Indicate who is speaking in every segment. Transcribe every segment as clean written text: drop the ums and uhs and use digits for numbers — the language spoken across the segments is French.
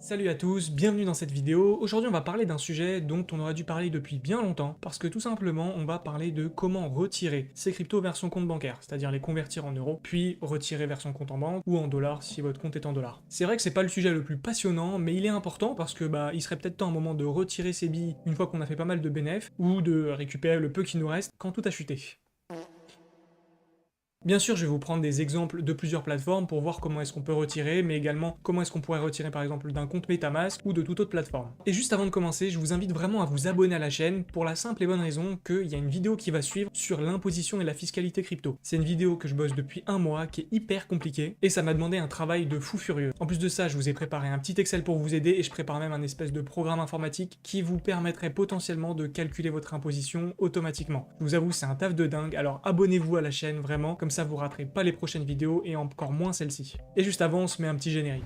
Speaker 1: Salut à tous, bienvenue dans cette vidéo. Aujourd'hui on va parler d'un sujet dont on aurait dû parler depuis bien longtemps, parce que tout simplement on va parler de comment retirer ses cryptos vers son compte bancaire, c'est-à-dire les convertir en euros, puis retirer vers son compte en banque, ou en dollars si votre compte est en dollars. C'est vrai que c'est pas le sujet le plus passionnant, mais il est important parce que il serait peut-être temps à un moment de retirer ses billes une fois qu'on a fait pas mal de bénéfices, ou de récupérer le peu qui nous reste quand tout a chuté. Bien sûr, je vais vous prendre des exemples de plusieurs plateformes pour voir comment est-ce qu'on peut retirer, mais également comment est-ce qu'on pourrait retirer par exemple d'un compte MetaMask ou de toute autre plateforme. Et juste avant de commencer, je vous invite vraiment à vous abonner à la chaîne pour la simple et bonne raison qu'il y a une vidéo qui va suivre sur l'imposition et la fiscalité crypto. C'est une vidéo que je bosse depuis un mois, qui est hyper compliquée, et ça m'a demandé un travail de fou furieux. En plus de ça, je vous ai préparé un petit Excel pour vous aider, et je prépare même un espèce de programme informatique qui vous permettrait potentiellement de calculer votre imposition automatiquement. Je vous avoue, c'est un taf de dingue, alors abonnez-vous à la chaîne vraiment, comme ça vous raterez pas les prochaines vidéos et encore moins celle-ci. Et juste avant, on se met un petit générique.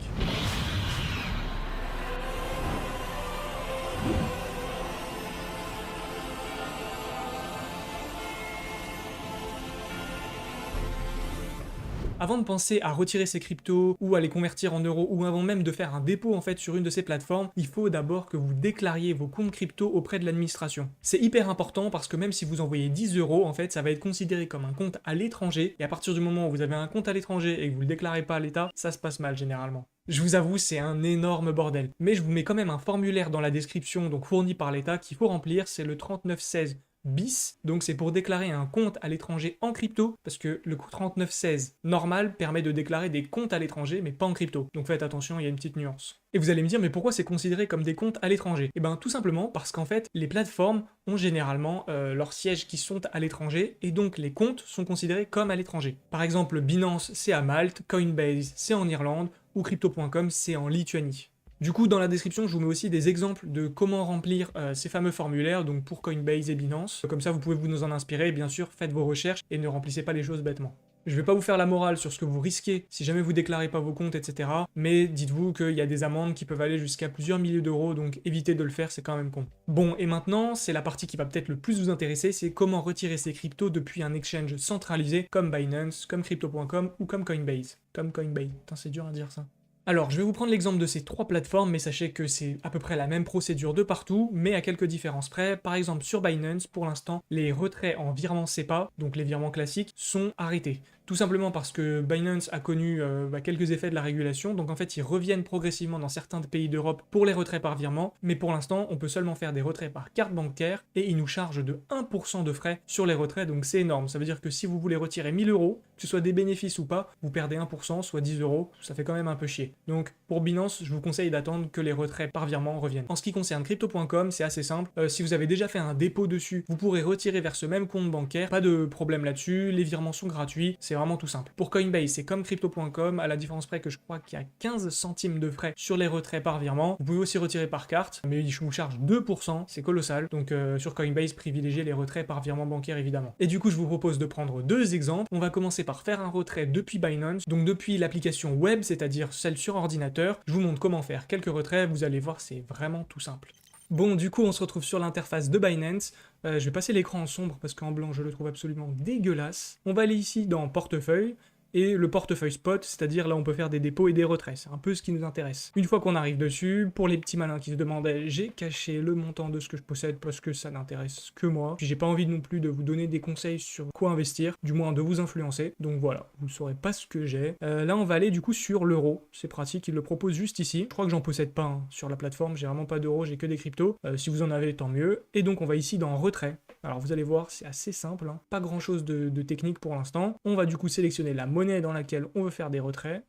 Speaker 1: Avant de penser à retirer ses cryptos ou à les convertir en euros ou avant même de faire un dépôt en fait sur une de ces plateformes, il faut d'abord que vous déclariez vos comptes crypto auprès de l'administration. C'est hyper important parce que même si vous envoyez 10 euros, en fait, ça va être considéré comme un compte à l'étranger et à partir du moment où vous avez un compte à l'étranger et que vous le déclarez pas à l'État, ça se passe mal généralement. Je vous avoue, c'est un énorme bordel. Mais je vous mets quand même un formulaire dans la description, donc fourni par l'État, qu'il faut remplir, c'est le 3916 bis, donc c'est pour déclarer un compte à l'étranger en crypto, parce que le 3916 normal permet de déclarer des comptes à l'étranger, mais pas en crypto. Donc faites attention, il y a une petite nuance. Et vous allez me dire, mais pourquoi c'est considéré comme des comptes à l'étranger? Eh bien tout simplement parce qu'en fait, les plateformes ont généralement leurs sièges qui sont à l'étranger, et donc les comptes sont considérés comme à l'étranger. Par exemple, Binance, c'est à Malte, Coinbase, c'est en Irlande, ou Crypto.com, c'est en Lituanie. Du coup, dans la description, je vous mets aussi des exemples de comment remplir ces fameux formulaires, donc pour Coinbase et Binance. Comme ça, vous pouvez vous en inspirer, et bien sûr, faites vos recherches et ne remplissez pas les choses bêtement. Je vais pas vous faire la morale sur ce que vous risquez si jamais vous déclarez pas vos comptes, etc. Mais dites-vous qu'il y a des amendes qui peuvent aller jusqu'à plusieurs milliers d'euros, donc évitez de le faire, c'est quand même con. Bon, et maintenant, c'est la partie qui va peut-être le plus vous intéresser, c'est comment retirer ses cryptos depuis un exchange centralisé comme Binance, comme Crypto.com ou comme Coinbase. Comme Coinbase, putain c'est dur à dire ça. Alors, je vais vous prendre l'exemple de ces trois plateformes, mais sachez que c'est à peu près la même procédure de partout, mais à quelques différences près. Par exemple, sur Binance, pour l'instant, les retraits en virement SEPA, donc les virements classiques, sont arrêtés. Tout simplement parce que Binance a connu quelques effets de la régulation, donc en fait ils reviennent progressivement dans certains pays d'Europe pour les retraits par virement, mais pour l'instant on peut seulement faire des retraits par carte bancaire, et ils nous chargent de 1% de frais sur les retraits, donc c'est énorme. Ça veut dire que si vous voulez retirer 1000 euros, que ce soit des bénéfices ou pas, vous perdez 1%, soit 10 euros, ça fait quand même un peu chier. Donc pour Binance, je vous conseille d'attendre que les retraits par virement reviennent. En ce qui concerne Crypto.com, c'est assez simple, si vous avez déjà fait un dépôt dessus, vous pourrez retirer vers ce même compte bancaire, pas de problème là-dessus, les virements sont gratuits, c'est vraiment tout simple. Pour Coinbase, c'est comme Crypto.com, à la différence près que je crois qu'il y a 15 centimes de frais sur les retraits par virement. Vous pouvez aussi retirer par carte, mais je vous charge 2%, c'est colossal. Donc sur Coinbase, privilégiez les retraits par virement bancaire évidemment. Et du coup, je vous propose de prendre deux exemples. On va commencer par faire un retrait depuis Binance, donc depuis l'application web, c'est-à-dire celle sur ordinateur. Je vous montre comment faire quelques retraits, vous allez voir, c'est vraiment tout simple. Bon, du coup, on se retrouve sur l'interface de Binance. Je vais passer l'écran en sombre parce qu'en blanc, je le trouve absolument dégueulasse. On va aller ici dans Portefeuille, et le portefeuille spot, c'est-à-dire là on peut faire des dépôts et des retraits, c'est un peu ce qui nous intéresse. Une fois qu'on arrive dessus, pour les petits malins qui se demandaient, j'ai caché le montant de ce que je possède parce que ça n'intéresse que moi, puis j'ai pas envie non plus de vous donner des conseils sur quoi investir, du moins de vous influencer, donc voilà, vous saurez pas ce que j'ai. Là on va aller du coup sur l'euro, c'est pratique, il le propose juste ici, je crois que j'en possède pas hein, sur la plateforme, j'ai vraiment pas d'euros, j'ai que des cryptos, si vous en avez tant mieux, et donc on va ici dans retrait. Alors vous allez voir, c'est assez simple, hein. Pas grand chose de technique pour l'instant. On va du coup sélectionner la monnaie dans laquelle on veut faire des retraits,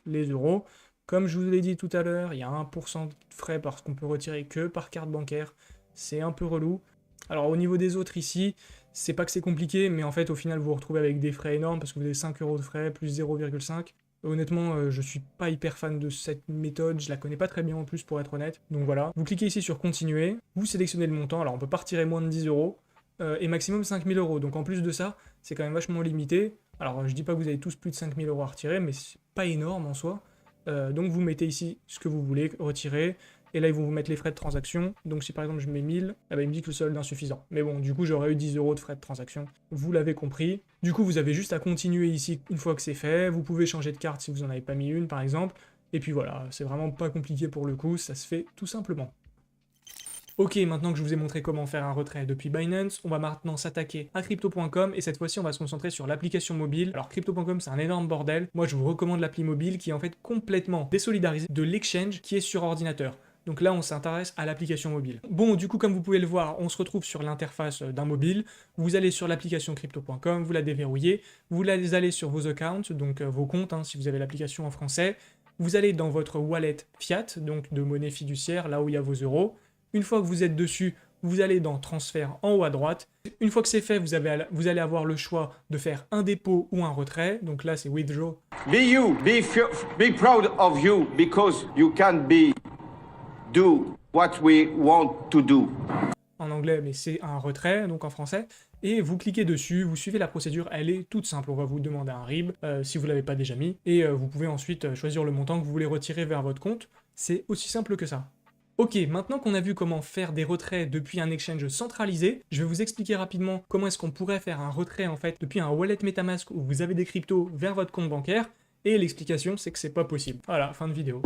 Speaker 1: les euros. Comme je vous l'ai dit tout à l'heure, il y a 1% de frais parce qu'on peut retirer que par carte bancaire. C'est un peu relou. Alors au niveau des autres ici, c'est pas que c'est compliqué, mais en fait au final vous vous retrouvez avec des frais énormes parce que vous avez 5 euros de frais plus 0,5. Honnêtement, je suis pas hyper fan de cette méthode, je la connais pas très bien en plus pour être honnête. Donc voilà, vous cliquez ici sur continuer, vous sélectionnez le montant, alors on peut pas retirer moins de 10 euros, et maximum 5000 euros. Donc en plus de ça, c'est quand même vachement limité. Alors je dis pas que vous avez tous plus de 5000 euros à retirer, mais c'est pas énorme en soi. Donc vous mettez ici ce que vous voulez retirer, et là ils vont vous mettre les frais de transaction. Donc si par exemple je mets 1000, il me dit que le solde est insuffisant. Mais bon, du coup j'aurais eu 10 euros de frais de transaction. Vous l'avez compris. Du coup vous avez juste à continuer ici une fois que c'est fait. Vous pouvez changer de carte si vous en avez pas mis une par exemple. Et puis voilà, c'est vraiment pas compliqué pour le coup, ça se fait tout simplement. Ok, maintenant que je vous ai montré comment faire un retrait depuis Binance, on va maintenant s'attaquer à Crypto.com et cette fois-ci on va se concentrer sur l'application mobile. Alors Crypto.com c'est un énorme bordel, moi je vous recommande l'appli mobile qui est en fait complètement désolidarisée de l'exchange qui est sur ordinateur. Donc là on s'intéresse à l'application mobile. Bon, du coup comme vous pouvez le voir, on se retrouve sur l'interface d'un mobile, vous allez sur l'application Crypto.com, vous la déverrouillez, vous allez sur vos accounts, donc vos comptes si vous avez l'application en français, vous allez dans votre wallet fiat, donc de monnaie fiduciaire, là où il y a vos euros. Une fois que vous êtes dessus, vous allez dans transfert en haut à droite. Une fois que c'est fait, vous allez avoir le choix de faire un dépôt ou un retrait. Donc là, c'est withdraw.
Speaker 2: Be you, be proud of you because you can do what we want to do.
Speaker 1: En anglais, mais c'est un retrait, donc en français. Et vous cliquez dessus, vous suivez la procédure, elle est toute simple. On va vous demander un RIB, si vous ne l'avez pas déjà mis. Et vous pouvez ensuite choisir le montant que vous voulez retirer vers votre compte. C'est aussi simple que ça. Ok, maintenant qu'on a vu comment faire des retraits depuis un exchange centralisé, je vais vous expliquer rapidement comment est-ce qu'on pourrait faire un retrait en fait depuis un wallet MetaMask où vous avez des cryptos vers votre compte bancaire, et l'explication c'est que c'est pas possible. Voilà, fin de vidéo.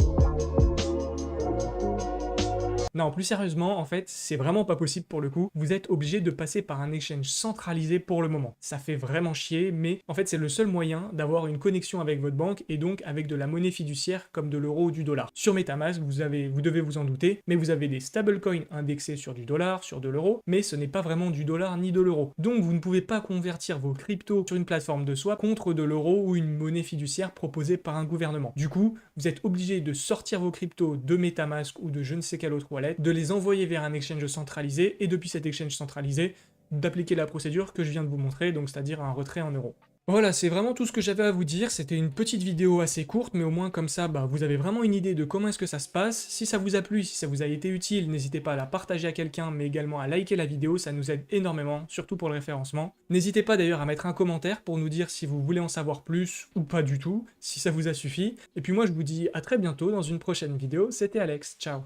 Speaker 1: Non, plus sérieusement, en fait, c'est vraiment pas possible pour le coup. Vous êtes obligé de passer par un exchange centralisé pour le moment. Ça fait vraiment chier, mais en fait, c'est le seul moyen d'avoir une connexion avec votre banque et donc avec de la monnaie fiduciaire comme de l'euro ou du dollar. Sur MetaMask, vous devez vous en douter, mais vous avez des stablecoins indexés sur du dollar, sur de l'euro, mais ce n'est pas vraiment du dollar ni de l'euro. Donc, vous ne pouvez pas convertir vos cryptos sur une plateforme de swap contre de l'euro ou une monnaie fiduciaire proposée par un gouvernement. Du coup, vous êtes obligé de sortir vos cryptos de MetaMask ou de je ne sais quel autre wallet, de les envoyer vers un exchange centralisé, et depuis cet exchange centralisé, d'appliquer la procédure que je viens de vous montrer, donc c'est-à-dire un retrait en euros. Voilà, c'est vraiment tout ce que j'avais à vous dire, c'était une petite vidéo assez courte, mais au moins comme ça, vous avez vraiment une idée de comment est-ce que ça se passe. Si ça vous a plu, si ça vous a été utile, n'hésitez pas à la partager à quelqu'un, mais également à liker la vidéo, ça nous aide énormément, surtout pour le référencement. N'hésitez pas d'ailleurs à mettre un commentaire pour nous dire si vous voulez en savoir plus, ou pas du tout, si ça vous a suffi. Et puis moi je vous dis à très bientôt dans une prochaine vidéo, c'était Alex, ciao.